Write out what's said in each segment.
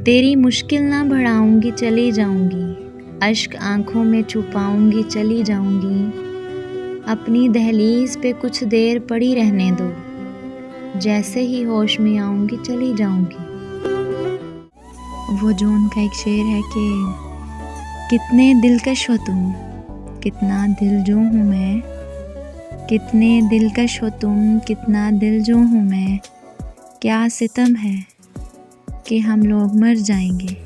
तेरी मुश्किल ना बढ़ाऊंगी, चली जाऊंगी। अश्क आंखों में छुपाऊंगी, चली जाऊंगी। अपनी दहलीज पे कुछ देर पड़ी रहने दो, जैसे ही होश में आऊंगी चली जाऊंगी। वो जो उनका एक शेर है कि कितने दिलकश हो तुम, कितना दिलजो हूँ मैं। कितने दिलकश हो तुम, कितना दिलजो हूँ मैं। क्या सितम है कि हम लोग मर जाएंगे।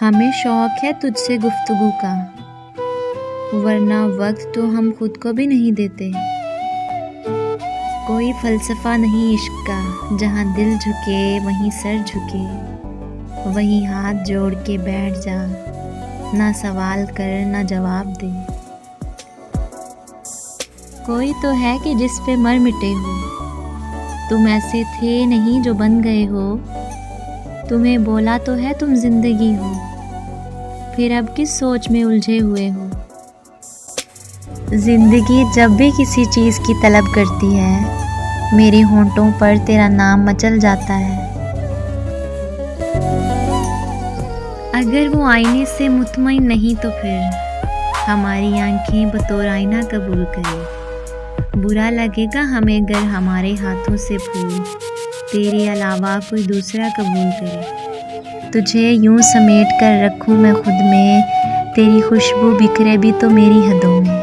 हमें शौक है तुझसे गुफ्तगू का, वरना वक्त तो हम खुद को भी नहीं देते। कोई फलसफा नहीं इश्क का, जहाँ दिल झुके वहीं सर झुके। वहीं हाथ जोड़ के बैठ जा, ना सवाल कर ना जवाब दे। कोई तो है कि जिस पे मर मिटे हो, तुम ऐसे थे नहीं जो बन गए हो। तुम्हें बोला तो है तुम जिंदगी हो, फिर अब किस सोच में उलझे हुए हो। जिंदगी जब भी किसी चीज़ की तलब करती है, मेरे होंठों पर तेरा नाम मचल जाता है। अगर वो आईने से मुतमईन नहीं तो फिर हमारी आंखें बतौर आईना कबूल करे। बुरा लगेगा हमें अगर हमारे हाथों से फूल तेरे अलावा कोई दूसरा कबूल करे। तुझे यूं समेट कर रखूं मैं खुद में, तेरी खुशबू बिखरे भी तो मेरी हदों में।